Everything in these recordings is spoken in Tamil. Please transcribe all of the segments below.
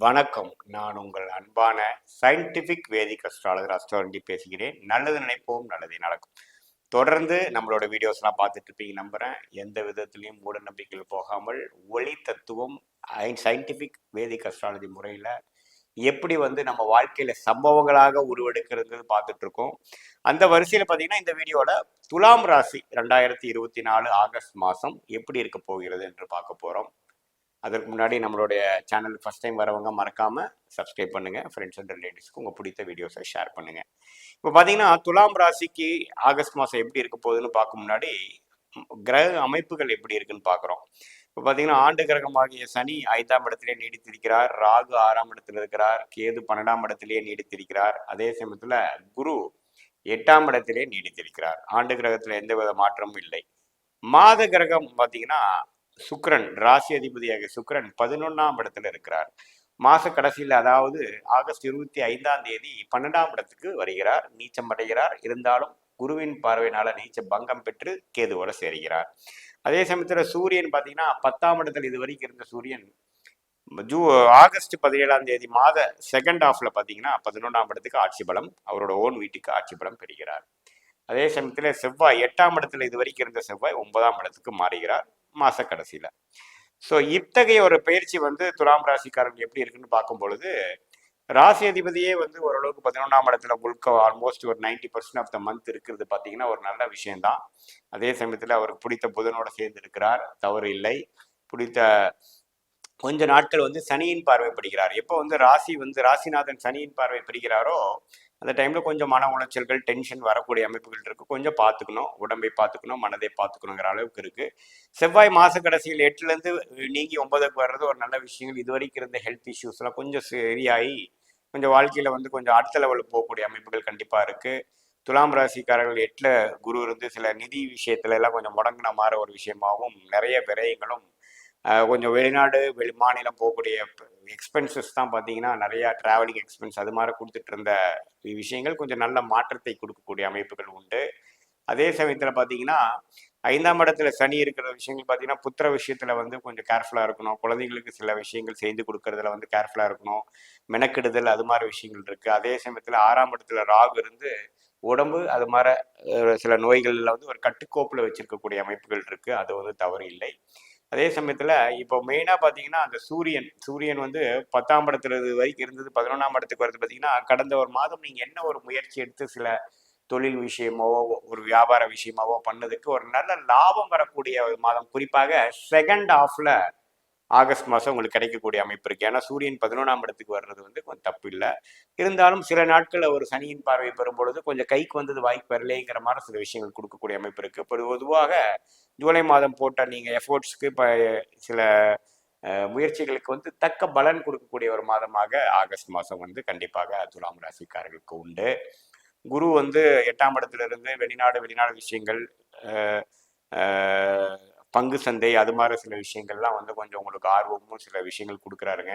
வணக்கம். நான் உங்கள் அன்பான சயின்டிஃபிக் வேதிக் அஸ்ட்ராலஜர் அஸ்ட்ராலஜி பேசுகிறேன். நல்லது நினைப்போம், நல்லதே நடக்கும். தொடர்ந்து நம்மளோட வீடியோஸ்லாம் பார்த்துட்டு இருப்பீங்க நம்புகிறேன். எந்த விதத்துலையும் மூட நம்பிக்கைகள் போகாமல் ஒளி தத்துவம் சயின்டிஃபிக் வேதிக் அஸ்ட்ராலஜி முறையில் எப்படி நம்ம வாழ்க்கையில் சம்பவங்களாக உருவெடுக்கிறது பார்த்துட்டு இருக்கோம். அந்த வரிசையில் பார்த்தீங்கன்னா இந்த வீடியோவில் துலாம் ராசி 2024 ஆகஸ்ட் மாதம் எப்படி இருக்க போகிறது என்று பார்க்க போகிறோம். அதற்கு முன்னாடி நம்மளுடைய சேனல் ஃபஸ்ட் டைம் வரவங்க மறக்காமல் சப்ஸ்கிரைப் பண்ணுங்கள். ஃப்ரெண்ட்ஸ் அண்ட் ரிலேட்டிவ்ஸ்க்கு உங்கள் பிடித்த வீடியோஸை ஷேர் பண்ணுங்கள். இப்போ பார்த்தீங்கன்னா துலாம் ராசிக்கு ஆகஸ்ட் மாதம் எப்படி இருக்க போகுதுன்னு பார்க்க முன்னாடி கிரக அமைப்புகள் எப்படி இருக்குன்னு பார்க்குறோம். இப்போ பார்த்தீங்கன்னா ஆண்டு கிரகமாகிய சனி 5ஆம் இடத்திலே நீடித்திருக்கிறார். ராகு 6ஆம் இடத்துல இருக்கிறார். கேது 12ஆம் இடத்திலேயே நீடித்திருக்கிறார். அதே சமயத்தில் குரு 8ஆம் இடத்திலே நீடித்திருக்கிறார். ஆண்டு கிரகத்தில் எந்தவித மாற்றமும் இல்லை. மாத கிரகம் பார்த்தீங்கன்னா சுக்கிரன், ராசி அதிபதியாக சுக்கிரன் 11ஆம் இடத்துல இருக்கிறார். மாச கடைசியில், அதாவது ஆகஸ்ட் 25ஆம் தேதி 12ஆம் இடத்துக்கு வருகிறார், நீச்சம் அடைகிறார். இருந்தாலும் குருவின் பார்வையினால நீச்ச பங்கம் பெற்று கேதுவோட சேர்கிறார். அதே சமயத்தில் சூரியன் பார்த்தீங்கன்னா 10ஆம் இடத்துல இது வரைக்கும் இருந்த சூரியன் ஆகஸ்ட் 17ஆம் தேதி மாத செகண்ட் ஹாஃப்ல பார்த்தீங்கன்னா 11ஆம் இடத்துக்கு ஆட்சி பலம், அவரோட ஓன் வீட்டுக்கு ஆட்சி பலம் பெறுகிறார். அதே சமயத்தில் செவ்வாய் 8ஆம் இடத்துல இது வரைக்கும் இருந்த செவ்வாய் 9ஆம் இடத்துக்கு மாறுகிறார் மாச கடைசியில. ஸோ இத்தகைய ஒரு பயிற்சி துலாம் ராசிக்காரர்கள் எப்படி இருக்குன்னு பார்க்கும் பொழுது, ராசி அதிபதியே ஓரளவுக்கு 11ஆம் இடத்துல முழுக்க ஆல்மோஸ்ட் ஒரு 90% ஆஃப் த மந்த் இருக்கிறது பார்த்தீங்கன்னா ஒரு நல்ல விஷயம்தான். அதே சமயத்தில் அவருக்கு பிடித்த புதனோட சேர்ந்து இருக்கிறார், தவறு இல்லை. பிடித்த கொஞ்ச நாட்கள் சனியின் பார்வை பெறுகிறார். எப்போ ராசிநாதன் சனியின் பார்வை பெறுகிறாரோ அந்த டைம்ல கொஞ்சம் மன உளைச்சல்கள், டென்ஷன் வரக்கூடிய அமைப்புகள் இருக்கு. கொஞ்சம் பார்த்துக்கணும், உடம்பை பார்த்துக்கணும், மனதை பார்த்துக்கணுங்கிற அளவுக்கு இருக்கு. செவ்வாய் மாச கடைசியில் 8லேருந்து நீங்கி 9க்கு வர்றது ஒரு நல்ல விஷயங்கள். இது வரைக்கும் இருந்த ஹெல்த் இஷ்யூஸ்லாம் கொஞ்சம் சரியாகி கொஞ்சம் வாழ்க்கையில கொஞ்சம் அடுத்த லெவலுக்கு போகக்கூடிய அமைப்புகள் கண்டிப்பா இருக்கு. துலாம் ராசிக்காரர்கள் 8ல குரு இருந்து சில நிதி விஷயத்துல எல்லாம் கொஞ்சம் முடங்கின மாற ஒரு விஷயமாகவும், நிறைய விரயங்களும், கொஞ்சம் வெளிநாடு வெளி மாநிலம் போகக்கூடிய எக்ஸ்பென்சஸ் தான் பார்த்தீங்கன்னா நிறையா ட்ராவலிங் எக்ஸ்பென்ஸ் அது மாதிரி கொடுத்துட்டு இருந்த விஷயங்கள் கொஞ்சம் நல்ல மாற்றத்தை கொடுக்கக்கூடிய அமைப்புகள் உண்டு. அதே சமயத்தில் பார்த்தீங்கன்னா 5ஆம் இடத்துல சனி இருக்கிற விஷயங்கள் பார்த்தீங்கன்னா புத்திர விஷயத்தில் கொஞ்சம் கேர்ஃபுல்லாக இருக்கணும். குழந்தைங்களுக்கு சில விஷயங்கள் செய்து கொடுக்கறதுல கேர்ஃபுல்லாக இருக்கணும். மெனக்கெடுதல் அது மாதிரி விஷயங்கள் இருக்குது. அதே சமயத்தில் 6ஆம் இடத்துல ராகு இருந்து உடம்பு அது மாதிரி சில நோய்களில் ஒரு கட்டுக்கோப்பில் வச்சிருக்கக்கூடிய அமைப்புகள் இருக்குது. அது தவறு இல்லை. அதே சமயத்தில் இப்போ மெயினாக பார்த்தீங்கன்னா அந்த சூரியன் 10ஆம் இடத்துல வரைக்கும் இருந்தது 11ஆம் இடத்துக்கு வருது. பார்த்தீங்கன்னா கடந்த ஒரு மாதம் நீங்கள் என்ன ஒரு முயற்சி எடுத்து சில தொழில் விஷயமாவோ ஒரு வியாபார விஷயமாவோ பண்ணதுக்கு ஒரு நல்ல லாபம் வரக்கூடிய ஒரு மாதம். குறிப்பாக செகண்ட் ஹாஃப்ல ஆகஸ்ட் மாதம் உங்களுக்கு கிடைக்கக்கூடிய அமைப்பு இருக்கு. ஏன்னா சூரியன் 11ஆம் இடத்துக்கு வர்றது கொஞ்சம் தப்பு இல்லை. இருந்தாலும் சில நாட்கள் ஒரு சனியின் பார்வை பெறும் பொழுது கொஞ்சம் கைக்கு வந்தது வாய்ப்பு வரலைங்கிற மாதிரி சில விஷயங்கள் கொடுக்கக்கூடிய அமைப்பு இருக்கு. இப்போ பொதுவாக ஜூலை மாதம் போட்ட நீங்கள் எஃபோர்ட்ஸ்க்கு இப்போ சில முயற்சிகளுக்கு தக்க பலன் கொடுக்கக்கூடிய ஒரு மாதமாக ஆகஸ்ட் மாதம் கண்டிப்பாக துலாம் ராசிக்காரர்களுக்கு உண்டு. குரு 8ஆம் இடத்துல இருந்து வெளிநாடு விஷயங்கள், பங்கு சந்தை அது மாதிரி சில விஷயங்கள்லாம் கொஞ்சம் உங்களுக்கு ஆர்வமும் சில விஷயங்கள் கொடுக்குறாருங்க.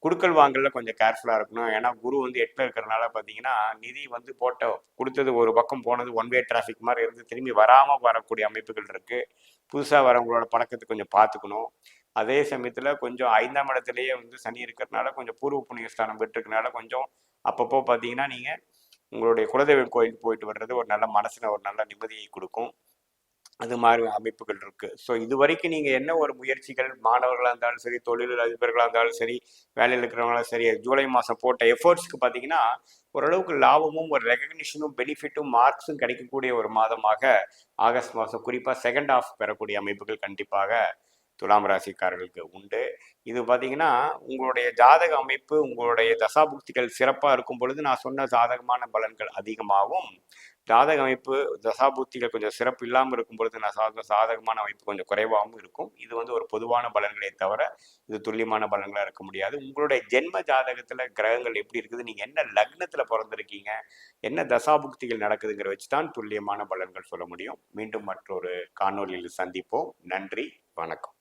குடுக்கல் வாங்கல கொஞ்சம் கேர்ஃபுல்லாக இருக்கணும். ஏன்னா குரு 8ல் இருக்கிறனால பார்த்தீங்கன்னா நிதி கொடுத்தது ஒரு பக்கம் போனது ஒன் வே டிராஃபிக் மாதிரி இருந்து திரும்பி வராமல் வரக்கூடிய அமைப்புகள் இருக்குது. புதுசாக வரவங்களோட பழக்கத்தை கொஞ்சம் பார்த்துக்கணும். அதே சமயத்தில் கொஞ்சம் 5ஆம் இடத்துலையே சனி இருக்கிறதுனால கொஞ்சம் பூர்வ புண்ணிய ஸ்தானம் பெற்றுக்கிறதுனால கொஞ்சம் அப்பப்போ பார்த்தீங்கன்னா நீங்கள் உங்களுடைய குலதெய்வம் கோயிலுக்கு போயிட்டு வர்றது ஒரு நல்ல மனசில் ஒரு நல்ல நிம்மதியை கொடுக்கும். அது மாதிரி அமைப்புகள் இருக்கு. ஸோ இது வரைக்கும் நீங்கள் என்ன ஒரு முயற்சிகள் மாணவர்களாக இருந்தாலும் சரி, தொழில் அதிபர்களாக இருந்தாலும் சரி, வேலையில் இருக்கிறவங்களாலும் சரி, ஜூலை மாதம் போட்ட எஃபர்ட்ஸ்க்கு பார்த்தீங்கன்னா ஓரளவுக்கு லாபமும் ஒரு ரெகக்னிஷனும் பெனிஃபிட்டும் மார்க்ஸும் கிடைக்கக்கூடிய ஒரு மாதமாக ஆகஸ்ட் மாதம் குறிப்பாக செகண்ட் ஹாஃப் பெறக்கூடிய அமைப்புகள் கண்டிப்பாக துலாம் ராசிக்காரர்களுக்கு உண்டு. இது பார்த்தீங்கன்னா உங்களுடைய ஜாதக அமைப்பு, உங்களுடைய தசாபுக்திகள் சிறப்பாக இருக்கும் பொழுது நான் சொன்ன சாதகமான பலன்கள் அதிகமாகவும், ஜாதக அமைப்பு தசாபுக்திகள் கொஞ்சம் சிறப்பு இல்லாமல் இருக்கும் பொழுது நான் சாதகமான அமைப்பு கொஞ்சம் குறைவாகவும் இருக்கும். இது ஒரு பொதுவான பலன்களை தவிர இது துல்லியமான பலன்களாக இருக்க முடியாது. உங்களுடைய ஜென்ம ஜாதகத்தில் கிரகங்கள் எப்படி இருக்குது, நீங்கள் என்ன லக்னத்தில் பிறந்திருக்கீங்க, என்ன தசாபுக்திகள் நடக்குதுங்கிற வச்சு தான் துல்லியமான பலன்கள் சொல்ல முடியும். மீண்டும் மற்றொரு காணொலியில் சந்திப்போம். நன்றி, வணக்கம்.